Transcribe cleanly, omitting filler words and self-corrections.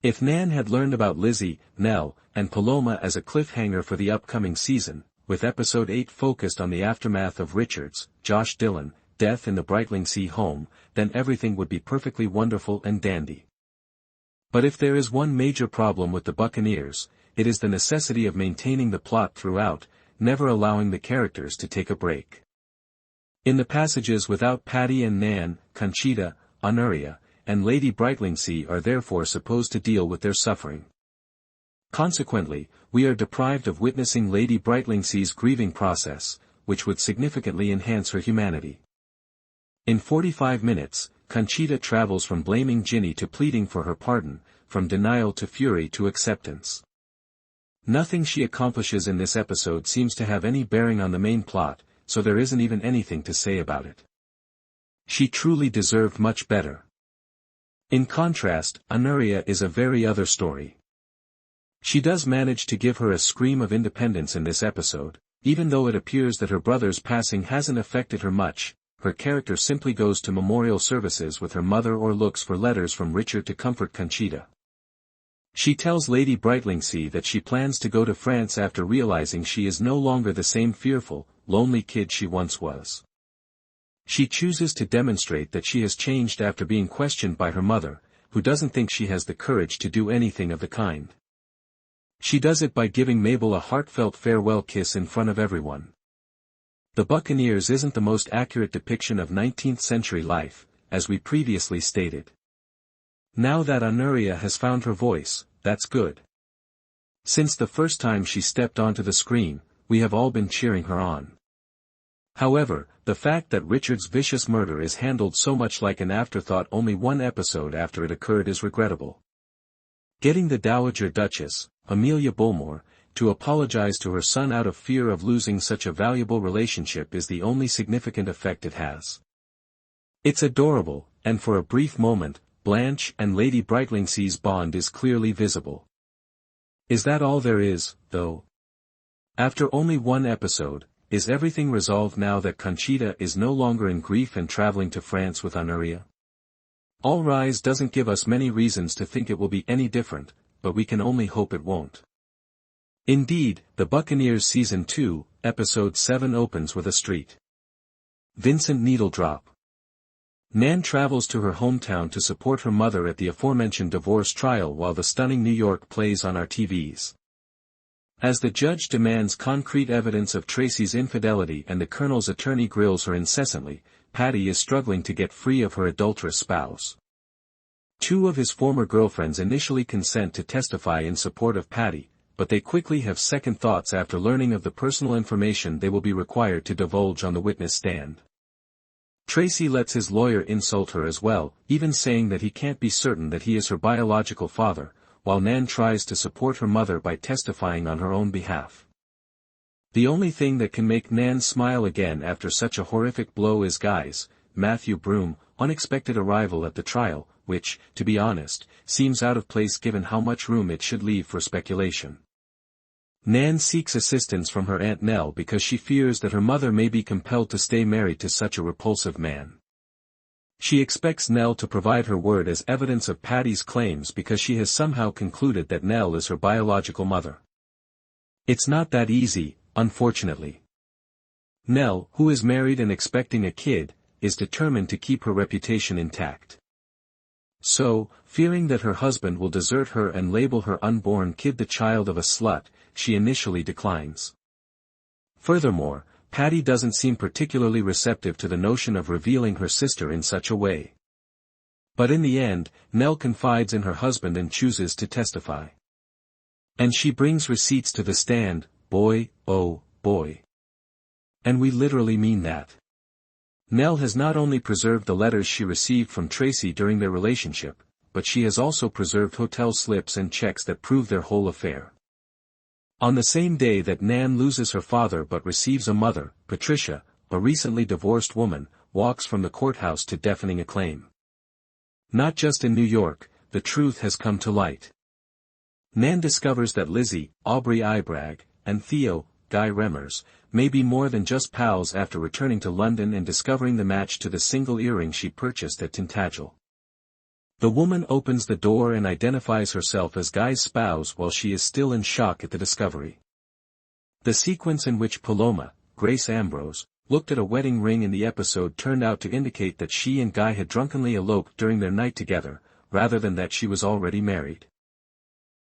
If Nan had learned about Lizzie, Nell, and Paloma as a cliffhanger for the upcoming season, with episode 8 focused on the aftermath of Richard's, Josh Dillon, death in the Brightlingsea home, then everything would be perfectly wonderful and dandy. But if there is one major problem with the Buccaneers, it is the necessity of maintaining the plot throughout, never allowing the characters to take a break. In the passages without Patti and Nan, Conchita, Honoria, and Lady Brightlingsea are therefore supposed to deal with their suffering. Consequently, we are deprived of witnessing Lady Brightlingsea grieving process, which would significantly enhance her humanity. In 45 minutes, Conchita travels from blaming Ginny to pleading for her pardon, from denial to fury to acceptance. Nothing she accomplishes in this episode seems to have any bearing on the main plot, so there isn't even anything to say about it. She truly deserved much better. In contrast, Honoria is a very other story. She does manage to give her a scream of independence in this episode, even though it appears that her brother's passing hasn't affected her much. Her character simply goes to memorial services with her mother or looks for letters from Richard to comfort Conchita. She tells Lady Brightlingsea that she plans to go to France after realizing she is no longer the same fearful, lonely kid she once was. She chooses to demonstrate that she has changed after being questioned by her mother, who doesn't think she has the courage to do anything of the kind. She does it by giving Mabel a heartfelt farewell kiss in front of everyone. The Buccaneers isn't the most accurate depiction of 19th century life, as we previously stated. Now that Honoria has found her voice, that's good. Since the first time she stepped onto the screen, we have all been cheering her on. However, the fact that Richard's vicious murder is handled so much like an afterthought only one episode after it occurred is regrettable. Getting the Dowager Duchess, Amelia Bowmore, to apologize to her son out of fear of losing such a valuable relationship is the only significant effect it has. It's adorable, and for a brief moment, Blanche and Lady Brightlingsea's bond is clearly visible. Is that all there is, though? After only one episode, is everything resolved now that Conchita is no longer in grief and traveling to France with Honoria? All Rise doesn't give us many reasons to think it will be any different, but we can only hope it won't. Indeed, The Buccaneers Season 2, Episode 7 opens with a street. Vincent needledrop. Nan travels to her hometown to support her mother at the aforementioned divorce trial while the stunning New York plays on our TVs. As the judge demands concrete evidence of Tracy's infidelity and the colonel's attorney grills her incessantly, Patti is struggling to get free of her adulterous spouse. Two of his former girlfriends initially consent to testify in support of Patti, but they quickly have second thoughts after learning of the personal information they will be required to divulge on the witness stand. Tracy lets his lawyer insult her as well, even saying that he can't be certain that he is her biological father, while Nan tries to support her mother by testifying on her own behalf. The only thing that can make Nan smile again after such a horrific blow is Guy's, Matthew Broome, unexpected arrival at the trial, which, to be honest, seems out of place given how much room it should leave for speculation. Nan seeks assistance from her Aunt Nell because she fears that her mother may be compelled to stay married to such a repulsive man. She expects Nell to provide her word as evidence of Patti's claims because she has somehow concluded that Nell is her biological mother. It's not that easy, unfortunately. Nell, who is married and expecting a kid, is determined to keep her reputation intact. So, fearing that her husband will desert her and label her unborn kid the child of a slut, she initially declines. Furthermore, Patti doesn't seem particularly receptive to the notion of revealing her sister in such a way. But in the end, Nell confides in her husband and chooses to testify. And she brings receipts to the stand, boy, oh, boy. And we literally mean that. Nell has not only preserved the letters she received from Tracy during their relationship, but she has also preserved hotel slips and checks that prove their whole affair. On the same day that Nan loses her father but receives a mother, Patricia, a recently divorced woman, walks from the courthouse to deafening acclaim. Not just in New York, the truth has come to light. Nan discovers that Lizzie, Aubrey Ibrag, and Theo, Guy Remmers, may be more than just pals after returning to London and discovering the match to the single earring she purchased at Tintagel. The woman opens the door and identifies herself as Guy's spouse while she is still in shock at the discovery. The sequence in which Paloma, Grace Ambrose, looked at a wedding ring in the episode turned out to indicate that she and Guy had drunkenly eloped during their night together, rather than that she was already married.